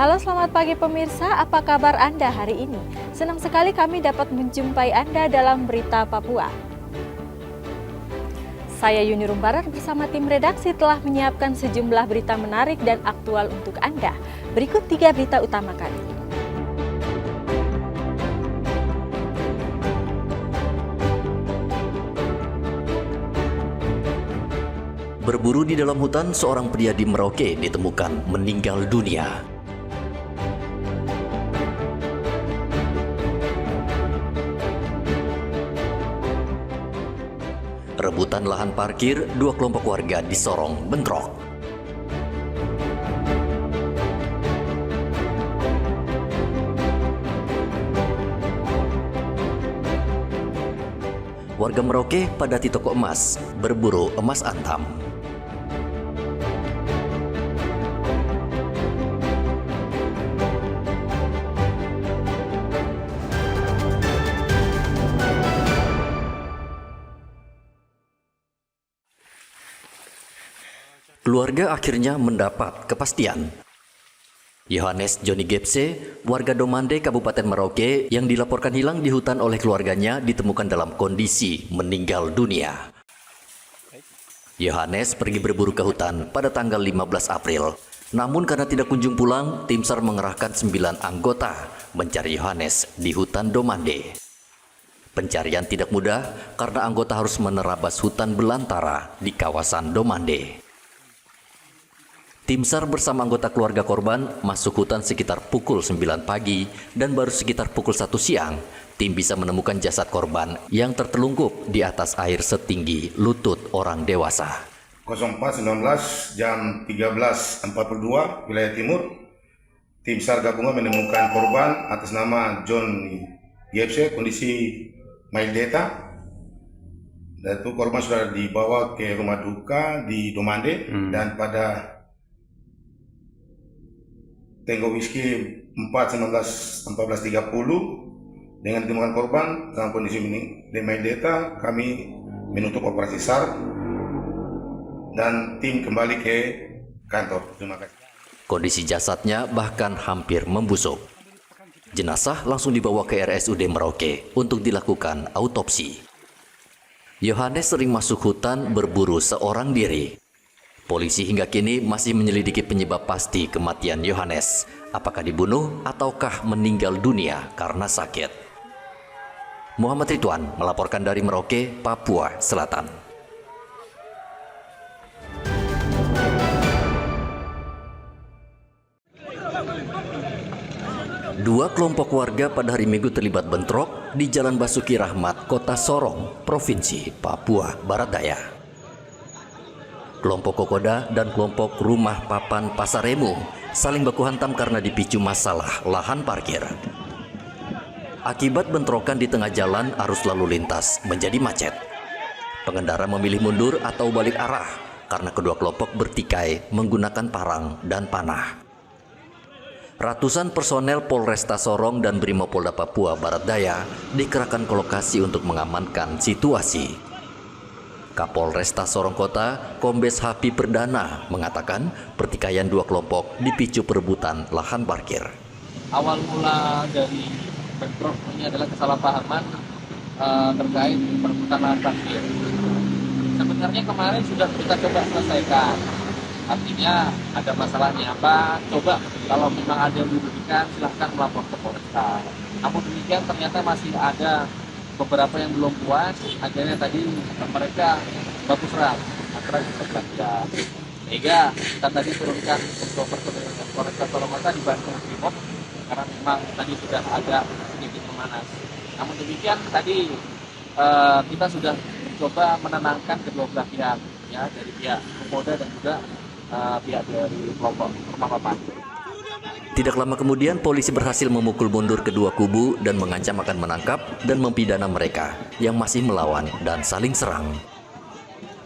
Halo, selamat pagi pemirsa, apa kabar Anda hari ini? Senang sekali kami dapat menjumpai Anda dalam Berita Papua. Saya Yuni Rumbaran bersama tim redaksi telah menyiapkan sejumlah berita menarik dan aktual untuk Anda. Berikut 3 berita utama kami. Berburu di dalam hutan, seorang pria di Merauke ditemukan meninggal dunia. Rebutan lahan parkir, 2 kelompok warga di Sorong bentrok. Warga Merauke padati toko emas, berburu emas antam. Keluarga akhirnya mendapat kepastian. Yohanes Joni Gepse, warga Domande, Kabupaten Merauke, yang dilaporkan hilang di hutan oleh keluarganya ditemukan dalam kondisi meninggal dunia. Yohanes pergi berburu ke hutan pada tanggal 15 April. Namun karena tidak kunjung pulang, tim SAR mengerahkan 9 anggota mencari Yohanes di hutan Domande. Pencarian tidak mudah karena anggota harus menerabas hutan belantara di kawasan Domande. Tim SAR bersama anggota keluarga korban masuk hutan sekitar pukul 9 pagi dan baru sekitar pukul 1 siang, tim bisa menemukan jasad korban yang tertelungkup di atas air setinggi lutut orang dewasa. 04.19 jam 13.42 wilayah timur, tim SAR gabungan menemukan korban atas nama John Yepse, kondisi mild data. Dan itu korban sudah dibawa ke rumah duka di Domande dan pada Tenggo Whisky 4.19.14.30 dengan ditemukan korban dalam kondisi mild data, kami menutup operasi SAR dan tim kembali ke kantor. Terima kasih. Kondisi jasadnya bahkan hampir membusuk. Jenazah langsung dibawa ke RSUD Merauke untuk dilakukan autopsi. Yohanes sering masuk hutan berburu seorang diri. Polisi hingga kini masih menyelidiki penyebab pasti kematian Yohanes. Apakah dibunuh ataukah meninggal dunia karena sakit? Muhammad Ridwan melaporkan dari Merauke, Papua Selatan. Dua kelompok warga pada hari Minggu terlibat bentrok di Jalan Basuki Rahmat, Kota Sorong, Provinsi Papua Barat Daya. Kelompok Kokoda dan kelompok Rumah Papan Pasaremu saling baku hantam karena dipicu masalah lahan parkir. Akibat bentrokan di tengah jalan, arus lalu lintas menjadi macet. Pengendara memilih mundur atau balik arah karena kedua kelompok bertikai menggunakan parang dan panah. Ratusan personel Polresta Sorong dan Brimopolda Papua Barat Daya dikerahkan ke lokasi untuk mengamankan situasi. Kapolresta Sorong Kota, Kombes Hapi Perdana, mengatakan pertikaian dua kelompok dipicu perebutan lahan parkir. Awal mula dari bentrok ini adalah kesalahpahaman terkait perebutan lahan parkir. Sebenarnya kemarin sudah kita coba selesaikan. Artinya ada masalahnya apa? Coba kalau memang ada yang dirugikan silahkan melapor ke Polresta. Namun demikian ternyata masih ada beberapa yang belum puas, akhirnya tadi mereka baku serang antara berbeda. Sehingga kita tadi turunkan untuk personel Polresta Sorong Kota dibantu Brimob karena memang tadi sudah agak sedikit memanas. Namun demikian tadi kita sudah mencoba menenangkan kedua belah pihak, ya, dari pihak Polda dan juga pihak dari kelompok Rumah Papan. Tidak lama kemudian, polisi berhasil memukul mundur kedua kubu dan mengancam akan menangkap dan mempidana mereka yang masih melawan dan saling serang.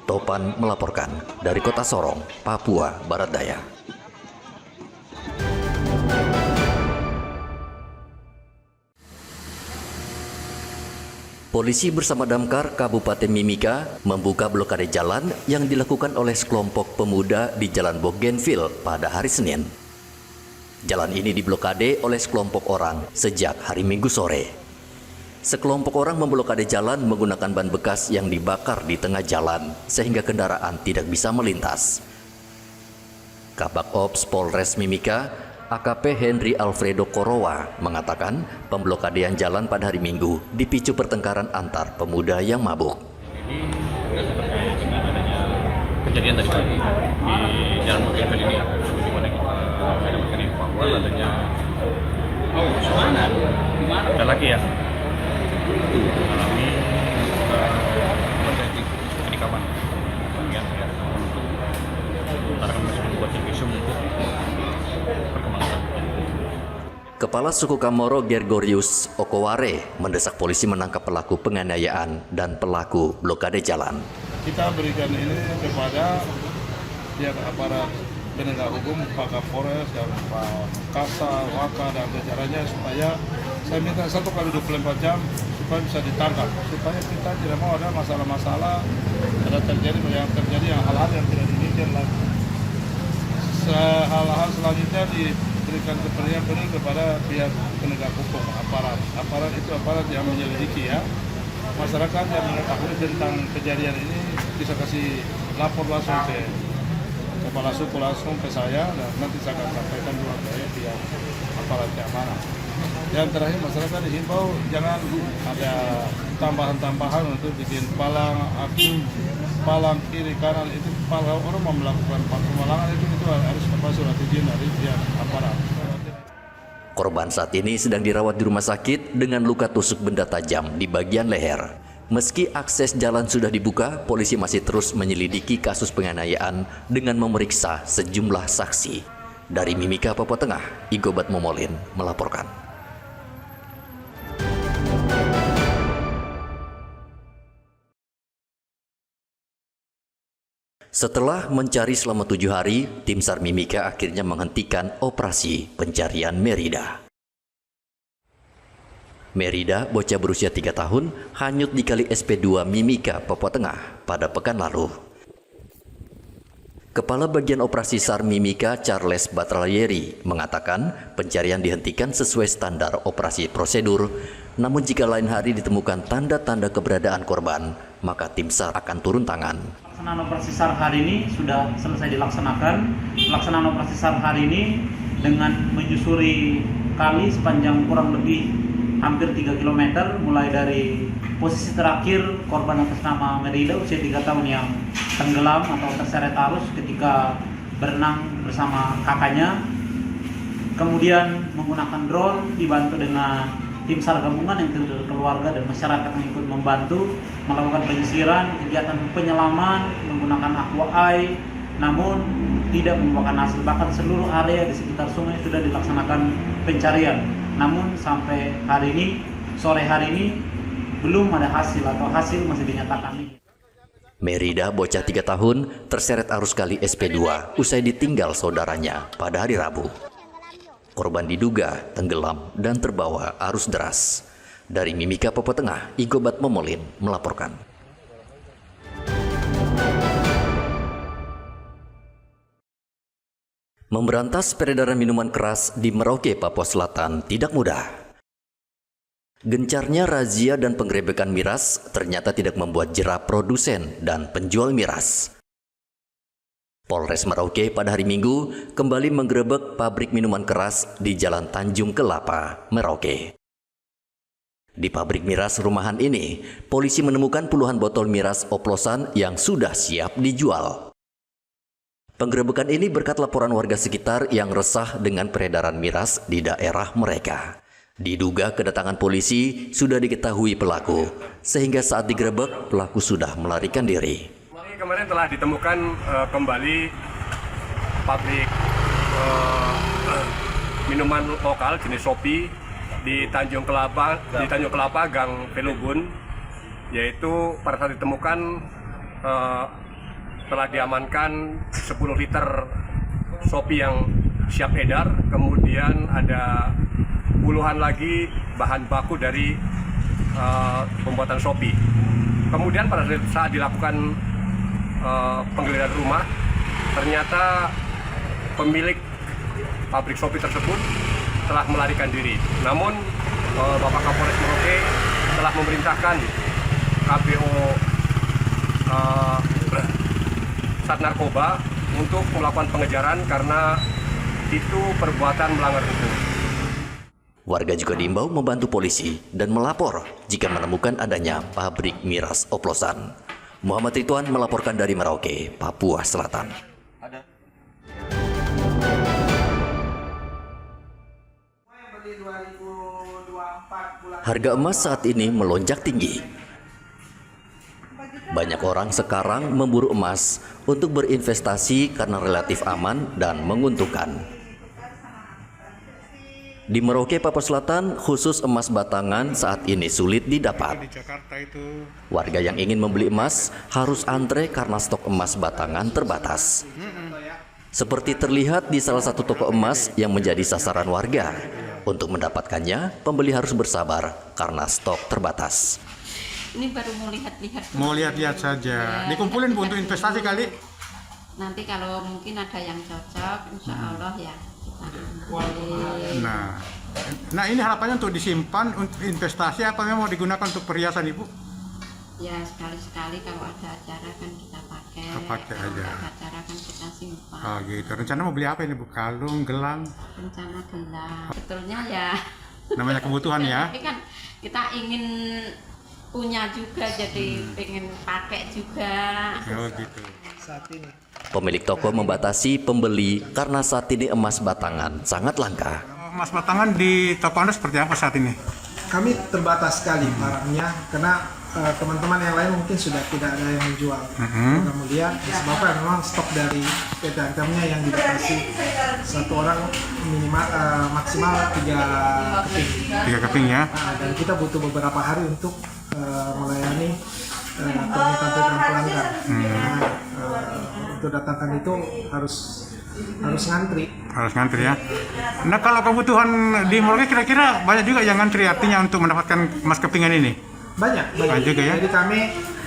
Topan melaporkan dari Kota Sorong, Papua Barat Daya. Polisi bersama Damkar Kabupaten Mimika membuka blokade jalan yang dilakukan oleh sekelompok pemuda di Jalan Bougainville pada hari Senin. Jalan ini diblokade oleh sekelompok orang sejak hari Minggu sore. Sekelompok orang memblokade jalan menggunakan ban bekas yang dibakar di tengah jalan sehingga kendaraan tidak bisa melintas. Kabak Ops Polres Mimika, AKP Henry Alfredo Korowa mengatakan pemblokadean jalan pada hari Minggu dipicu pertengkaran antar pemuda yang mabuk. Ini terkait dengan adanya kejadian tadi pagi di Jalan Merdeka ini, di mana kita mendapatkan info awal adanya kerusuhan. Ada lagi ya mengalami terjadi penikaman bagian ya untuk antara kami masih membuat visum untuk perkembangan. Kepala Suku Kamoro Gergorius Okoware mendesak polisi menangkap pelaku penganiayaan dan pelaku blokade jalan. Kita berikan ini kepada pihak aparat penegak hukum, Pak Kapolres dan Pak Kasal, Waka dan jajarannya supaya saya minta 1x24 jam supaya bisa ditangkap, supaya kita tidak mau ada masalah-masalah ada terjadi yang hal-hal yang tidak diinginkan lagi. Hal-hal selanjutnya diberikan kepercayaan kepada pihak penegak hukum, aparat itu aparat yang menyelidiki ya. Masyarakat yang mengetahui tentang kejadian ini bisa kasih lapor langsung ke kepala suku, langsung ke saya, dan nanti saya akan sampaikan juga ke pihak aparat keamanan. Dan terakhir masyarakat dihimbau jangan ada tambahan-tambahan untuk bikin palang, palang kiri kanan itu kalau orang mau melakukan pemalangan itu harus dapat surat izin dari pihak aparat. Korban saat ini sedang dirawat di rumah sakit dengan luka tusuk benda tajam di bagian leher. Meski akses jalan sudah dibuka, polisi masih terus menyelidiki kasus penganiayaan dengan memeriksa sejumlah saksi. Dari Mimika, Papua Tengah, Igobat Momolin melaporkan. Setelah mencari selama 7 hari, tim SAR Mimika akhirnya menghentikan operasi pencarian Merida. Merida, bocah berusia 3 tahun, hanyut di kali SP2 Mimika, Papua Tengah pada pekan lalu. Kepala Bagian Operasi SAR Mimika, Charles Batralieri, mengatakan pencarian dihentikan sesuai standar operasi prosedur, namun jika lain hari ditemukan tanda-tanda keberadaan korban, maka tim SAR akan turun tangan. Pelaksanaan operasi SAR hari ini sudah selesai dilaksanakan. Pelaksanaan operasi SAR hari ini dengan menyusuri kali sepanjang kurang lebih hampir 3 km mulai dari posisi terakhir korban atas nama Merida usia 3 tahun yang tenggelam atau terseret arus ketika berenang bersama kakaknya. Kemudian menggunakan drone dibantu dengan tim SAR gabungan yang terdiri dari keluarga dan masyarakat yang ikut membantu melakukan penyisiran, kegiatan penyelaman menggunakan aqua eye, namun tidak membuahkan hasil. Bahkan seluruh area di sekitar sungai sudah dilaksanakan pencarian, namun sampai hari ini, sore hari ini belum ada hasil atau hasil masih dinyatakan. Merida, bocah 3 tahun, terseret arus kali SP2 usai ditinggal saudaranya pada hari Rabu. Korban diduga tenggelam dan terbawa arus deras. Dari Mimika, Papua Tengah, Igobat Momolin melaporkan. Memberantas peredaran minuman keras di Merauke, Papua Selatan tidak mudah. Gencarnya razia dan penggerebekan miras ternyata tidak membuat jera produsen dan penjual miras. Polres Merauke pada hari Minggu kembali menggerebek pabrik minuman keras di Jalan Tanjung Kelapa, Merauke. Di pabrik miras rumahan ini, polisi menemukan puluhan botol miras oplosan yang sudah siap dijual. Penggerebekan ini berkat laporan warga sekitar yang resah dengan peredaran miras di daerah mereka. Diduga kedatangan polisi sudah diketahui pelaku, sehingga saat digerebek pelaku sudah melarikan diri. Kemarin telah ditemukan kembali pabrik minuman lokal jenis Shopee di Tanjung Kelapa, Gang Pelugun, yaitu pada saat ditemukan telah diamankan 10 liter Shopee yang siap edar, kemudian ada puluhan lagi bahan baku dari pembuatan Shopee. Kemudian pada saat dilakukan penggeledahan rumah, ternyata pemilik pabrik Shopee tersebut telah melarikan diri. Namun Bapak Kapolres Merauke telah memerintahkan KPO Sat Narkoba untuk melakukan pengejaran karena itu perbuatan melanggar hukum. Warga juga diimbau membantu polisi dan melapor jika menemukan adanya pabrik miras oplosan. Muhammad Ridwan melaporkan dari Merauke, Papua Selatan. Harga emas saat ini melonjak tinggi. Banyak orang sekarang memburu emas untuk berinvestasi karena relatif aman dan menguntungkan. Di Merauke, Papua Selatan, khusus emas batangan saat ini sulit didapat. Warga yang ingin membeli emas harus antre karena stok emas batangan terbatas. Seperti terlihat di salah satu toko emas yang menjadi sasaran warga. Untuk mendapatkannya, pembeli harus bersabar karena stok terbatas. Ini baru mau lihat-lihat. Mau lihat-lihat saja. Dikumpulin Bu, untuk investasi kali. Nanti kalau mungkin ada yang cocok, insya Allah ya. Nah ini harapannya untuk disimpan untuk investasi apa memang mau digunakan untuk perhiasan Ibu? Ya sekali-sekali kalau ada acara kan kita pakai. Pakai aja. Kalau ada acara kan kita simpan. Oh gitu. Rencana mau beli apa ini Bu? Kalung, gelang? Rencana gelang. Betulnya ya. Namanya kebutuhan ya. Tapi kan kita ingin punya juga, jadi pengen pakai juga. Oh gitu. Pemilik toko membatasi pembeli karena saat ini emas batangan sangat langka. Emas batangan di toko Anda seperti apa saat ini? Kami terbatas sekali barangnya karena teman-teman yang lain mungkin sudah tidak ada yang menjual. Kemudian disebabkan memang stok dari PT Antamnya yang dibatasi, satu orang minimal maksimal 3 keping. 3 keping ya. Dan kita butuh beberapa hari untuk melayani permintaan pelanggan. Untuk datangkan itu harus ngantri. Harus ngantri ya. Nah kalau kebutuhan di Merauke kira-kira banyak juga yang ngantri artinya untuk mendapatkan emas kepingan ini? Banyak juga ya. Jadi kami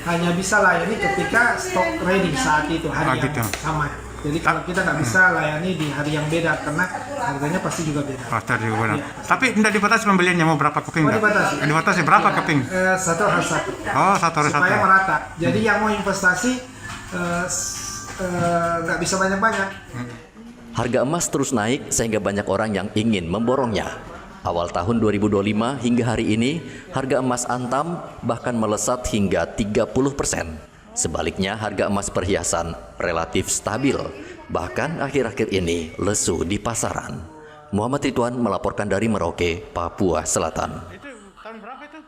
hanya bisa layani ketika stok ready saat itu, hari yang sama. Jadi kalau kita nggak bisa layani di hari yang beda karena harganya pasti juga beda. Pasti juga beda. Ya. Tapi tidak dibatasi pembeliannya mau berapa keping? Dibatasi. Dibatasi berapa keping? Satu harus satu. Oh, satu harus satu. Supaya merata. Jadi yang mau investasi nggak bisa banyak-banyak. Harga emas terus naik sehingga banyak orang yang ingin memborongnya. Awal tahun 2025 hingga hari ini, harga emas antam bahkan melesat hingga 30%. Sebaliknya, harga emas perhiasan relatif stabil, bahkan akhir-akhir ini lesu di pasaran. Muhammad Ridwan melaporkan dari Merauke, Papua Selatan. Itu tahun berapa itu?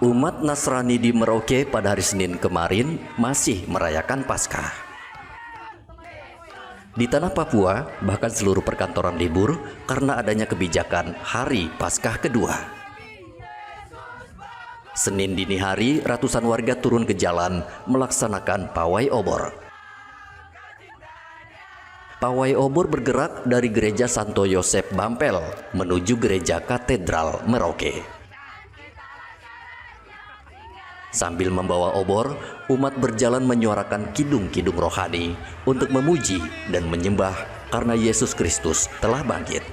Umat Nasrani di Merauke pada hari Senin kemarin masih merayakan Paskah. Di tanah Papua, bahkan seluruh perkantoran libur karena adanya kebijakan Hari Paskah kedua. Senin dini hari, ratusan warga turun ke jalan melaksanakan pawai obor. Pawai obor bergerak dari Gereja Santo Yosef Bampel menuju Gereja Katedral Merauke. Sambil membawa obor, umat berjalan menyuarakan kidung-kidung rohani untuk memuji dan menyembah karena Yesus Kristus telah bangkit.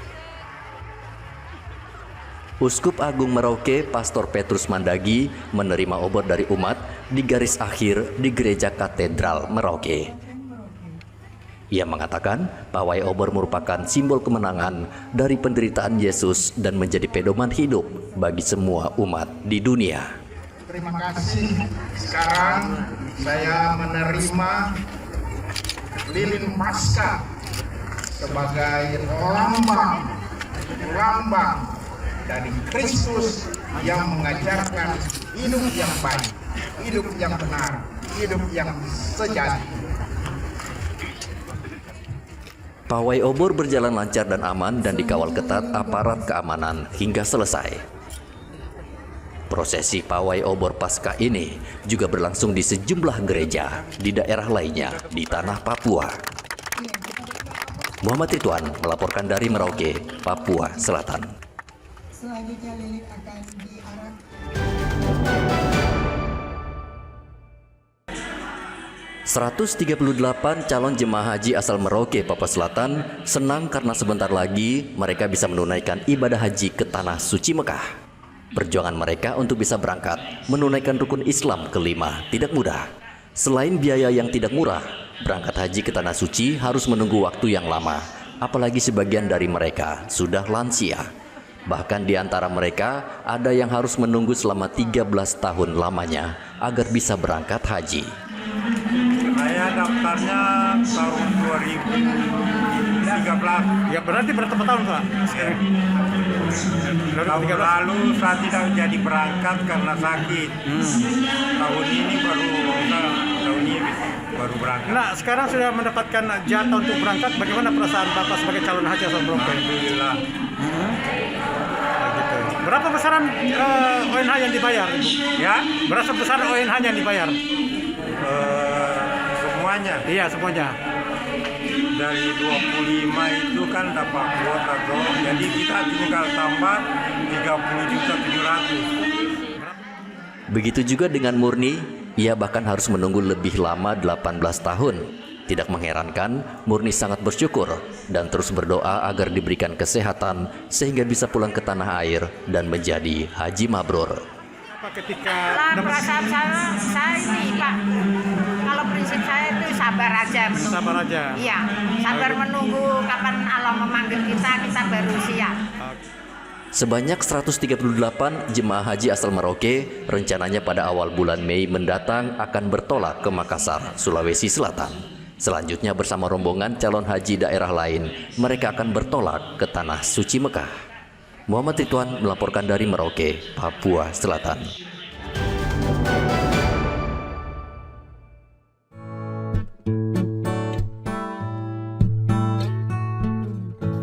Uskup Agung Merauke, Pastor Petrus Mandagi, menerima obor dari umat di garis akhir di Gereja Katedral Merauke. Ia mengatakan, pawai obor merupakan simbol kemenangan dari penderitaan Yesus dan menjadi pedoman hidup bagi semua umat di dunia. Terima kasih. Sekarang saya menerima lilin Paskah sebagai lambang dari Kristus yang mengajarkan hidup yang baik, hidup yang benar, hidup yang sejati. Pawai obor berjalan lancar dan aman dan dikawal ketat aparat keamanan hingga selesai. Prosesi pawai obor Paskah ini juga berlangsung di sejumlah gereja di daerah lainnya di tanah Papua. Muhammad Ridwan melaporkan dari Merauke, Papua Selatan. Selanjutnya lilin akan diarahkan. 138 calon jemaah haji asal Merauke, Papua Selatan senang karena sebentar lagi mereka bisa menunaikan ibadah haji ke Tanah Suci Mekah. Perjuangan mereka untuk bisa berangkat menunaikan rukun Islam kelima tidak mudah. Selain biaya yang tidak murah, berangkat haji ke Tanah Suci harus menunggu waktu yang lama, apalagi sebagian dari mereka sudah lansia. Bahkan di antara mereka ada yang harus menunggu selama 13 tahun lamanya agar bisa berangkat haji. Saya daftarnya tahun 2013. Ya berarti berapa tahun Pak? Tahun lalu saya tidak jadi berangkat karena sakit. Tahun ini baru berangkat. Nah, sekarang sudah mendapatkan jatah untuk berangkat. Bagaimana perasaan Bapak sebagai calon haji asal Merauke? Alhamdulillah. Gitu. Berapa besaran ONH yang dibayar, Ibu? Ya? Berapa besar ONH yang dibayar? Semuanya. Iya, semuanya. Dari 25 itu kan dapat kuota toh. Jadi kita tinggal tambah 30.700.000. Begitu juga dengan Murni, ia bahkan harus menunggu lebih lama 18 tahun. Tidak mengherankan, Murni sangat bersyukur dan terus berdoa agar diberikan kesehatan sehingga bisa pulang ke tanah air dan menjadi haji mabrur. Ketika perasaan saya ini Pak, kalau prinsip saya itu sabar aja menunggu. Sabar aja. Iya, sabar menunggu kapan Allah memanggil kita baru siap. Sebanyak 138 jemaah haji asal Merauke rencananya pada awal bulan Mei mendatang akan bertolak ke Makassar, Sulawesi Selatan. Selanjutnya bersama rombongan calon haji daerah lain, mereka akan bertolak ke Tanah Suci Mekah. Muhammad Ridwan melaporkan dari Merauke, Papua Selatan.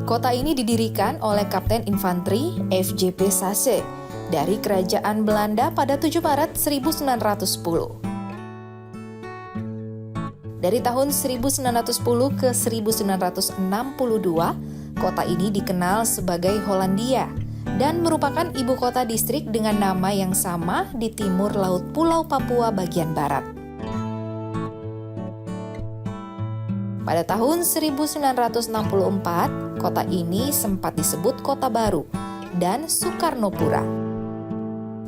Kota ini didirikan oleh Kapten Infanteri FJP Sase dari Kerajaan Belanda pada 7 Maret 1910. Dari tahun 1910 ke 1962, kota ini dikenal sebagai Hollandia dan merupakan ibu kota distrik dengan nama yang sama di timur laut Pulau Papua bagian barat. Pada tahun 1964, kota ini sempat disebut Kota Baru dan Soekarnopura.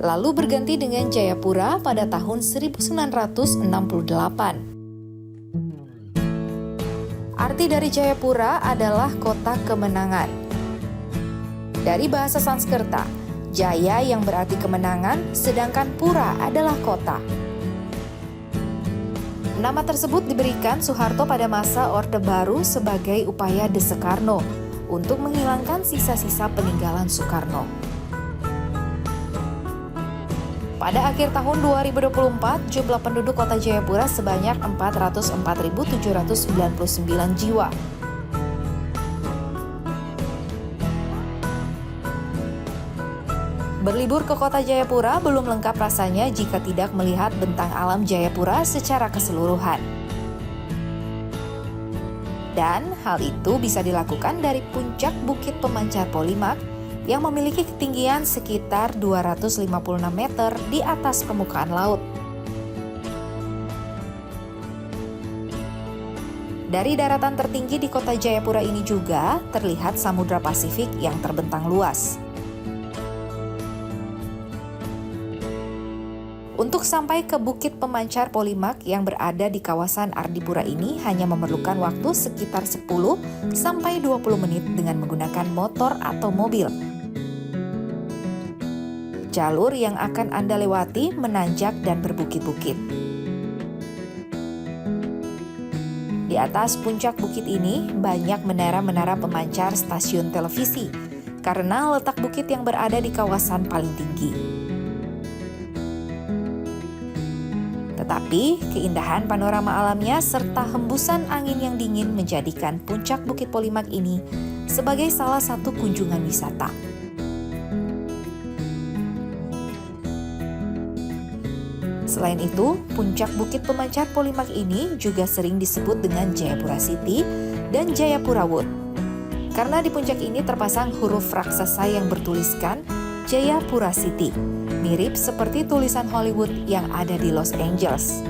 Lalu berganti dengan Jayapura pada tahun 1968. Arti dari Jayapura adalah kota kemenangan. Dari bahasa Sanskerta, Jaya yang berarti kemenangan, sedangkan Pura adalah kota. Nama tersebut diberikan Soeharto pada masa Orde Baru sebagai upaya De Soekarno untuk menghilangkan sisa-sisa peninggalan Soekarno. Pada akhir tahun 2024, jumlah penduduk kota Jayapura sebanyak 404.799 jiwa. Berlibur ke kota Jayapura belum lengkap rasanya jika tidak melihat bentang alam Jayapura secara keseluruhan. Dan hal itu bisa dilakukan dari puncak Bukit Pemancar Polimak yang memiliki ketinggian sekitar 256 meter di atas permukaan laut. Dari daratan tertinggi di kota Jayapura ini juga terlihat Samudra Pasifik yang terbentang luas. Untuk sampai ke Bukit Pemancar Polimak yang berada di kawasan Ardipura ini hanya memerlukan waktu sekitar 10 sampai 20 menit dengan menggunakan motor atau mobil. Jalur yang akan Anda lewati menanjak dan berbukit-bukit. Di atas puncak bukit ini banyak menara-menara pemancar stasiun televisi karena letak bukit yang berada di kawasan paling tinggi. Tetapi keindahan panorama alamnya serta hembusan angin yang dingin menjadikan puncak Bukit Polimak ini sebagai salah satu kunjungan wisata. Selain itu, puncak Bukit Pemancar Polimak ini juga sering disebut dengan Jayapura City dan Jayapura Wood. Karena di puncak ini terpasang huruf raksasa yang bertuliskan Jayapura City, mirip seperti tulisan Hollywood yang ada di Los Angeles.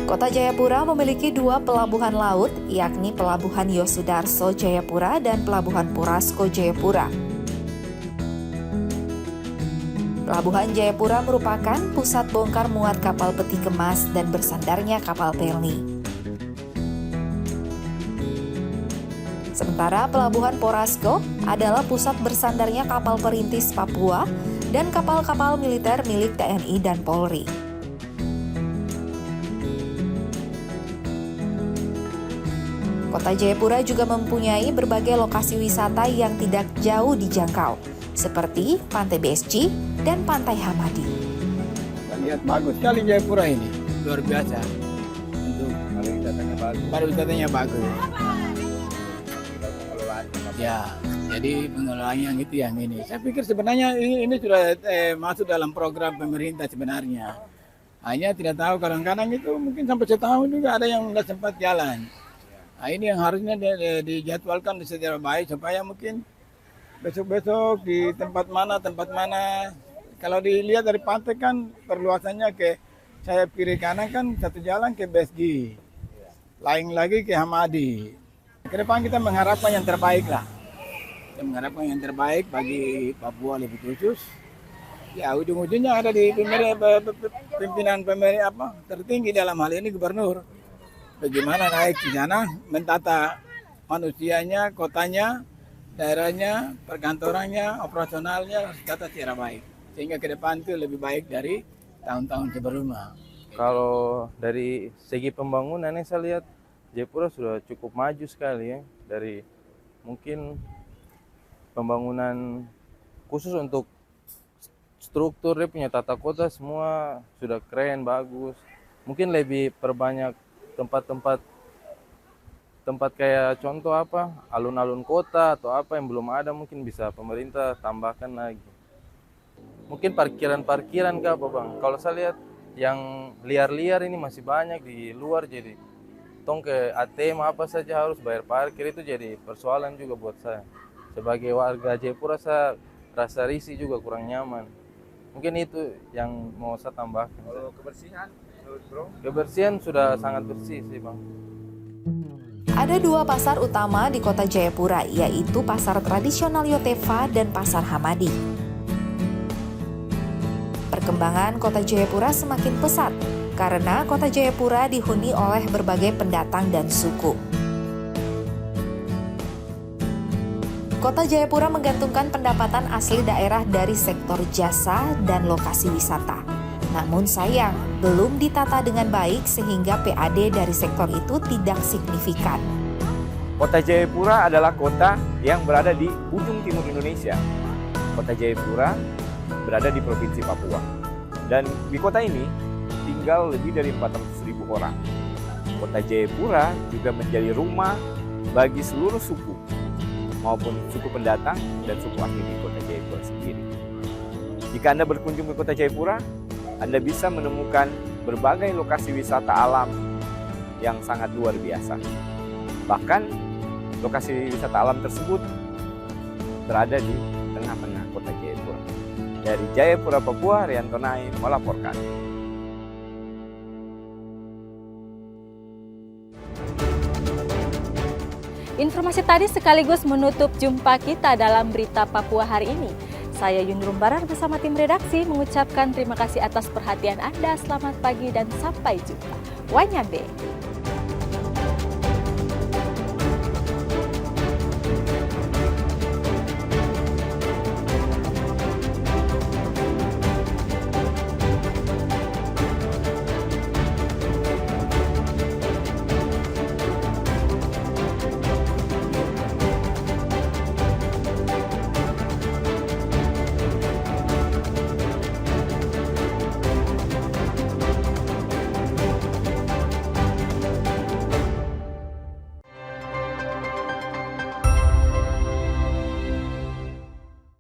Kota Jayapura memiliki 2 pelabuhan laut, yakni Pelabuhan Yosudarso Jayapura dan Pelabuhan Porasko Jayapura. Pelabuhan Jayapura merupakan pusat bongkar muat kapal peti kemas dan bersandarnya kapal Pelni. Sementara Pelabuhan Porasko adalah pusat bersandarnya kapal perintis Papua dan kapal-kapal militer milik TNI dan Polri. Kota Jayapura juga mempunyai berbagai lokasi wisata yang tidak jauh dijangkau, seperti Pantai BSC dan Pantai Hamadi. Lihat bagus sekali Jayapura ini, luar biasa. Untuk pariwisatanya bagus. Ya, jadi pengelolaannya gitu yang ini. Saya pikir sebenarnya ini sudah masuk dalam program pemerintah sebenarnya. Hanya tidak tahu kadang-kadang itu mungkin sampai setahun juga ada yang tidak sempat jalan. Nah, ini yang harusnya dijadwalkan secara baik supaya mungkin besok-besok di tempat mana. Kalau dilihat dari pantai kan perluasannya ke sayap kiri kanan kan satu jalan ke BSG, lain lagi ke Hamadi. Ke depan kita mengharapkan yang terbaik lah. Kita mengharapkan yang terbaik bagi Papua lebih khusus. Ya ujung-ujungnya ada di pimpinan pemerintah tertinggi dalam hal ini gubernur. Bagaimana naik ke sana, mentata manusianya, kotanya, daerahnya, perkantorannya, operasionalnya harus ditata secara baik. Sehingga ke depan itu lebih baik dari tahun-tahun sebelumnya. Kalau dari segi pembangunan yang saya lihat, Jayapura sudah cukup maju sekali ya. Dari mungkin pembangunan khusus untuk struktur, dia punya tata kota semua sudah keren, bagus. Mungkin lebih perbanyak tempat kayak contoh alun-alun kota atau apa yang belum ada, mungkin bisa pemerintah tambahkan lagi. Mungkin parkiran kah apa bang? Kalau saya lihat yang liar-liar ini masih banyak di luar, jadi tong ke ATM apa saja harus bayar parkir, itu jadi persoalan juga buat saya. Sebagai warga Jayapura saya rasa risih juga, kurang nyaman. Mungkin itu yang mau saya tambahkan. Kalau kebersihan? Kebersihan sudah sangat bersih sih bang. Ada 2 pasar utama di kota Jayapura, yaitu Pasar Tradisional Yotefa dan Pasar Hamadi. Perkembangan kota Jayapura semakin pesat karena kota Jayapura dihuni oleh berbagai pendatang dan suku. Kota Jayapura menggantungkan pendapatan asli daerah dari sektor jasa dan lokasi wisata. Namun sayang, belum ditata dengan baik sehingga PAD dari sektor itu tidak signifikan. Kota Jayapura adalah kota yang berada di ujung timur Indonesia. Kota Jayapura berada di Provinsi Papua. Dan di kota ini tinggal lebih dari 400.000 orang. Kota Jayapura juga menjadi rumah bagi seluruh suku, maupun suku pendatang dan suku asli di kota Jayapura sendiri. Jika Anda berkunjung ke kota Jayapura, Anda bisa menemukan berbagai lokasi wisata alam yang sangat luar biasa. Bahkan lokasi wisata alam tersebut berada di tengah-tengah kota Jayapura. Dari Jayapura, Papua, Rianto Naim melaporkan. Informasi tadi sekaligus menutup jumpa kita dalam berita Papua hari ini. Saya Yunrum Barar bersama tim redaksi mengucapkan terima kasih atas perhatian Anda. Selamat pagi dan sampai jumpa. Wanyambe.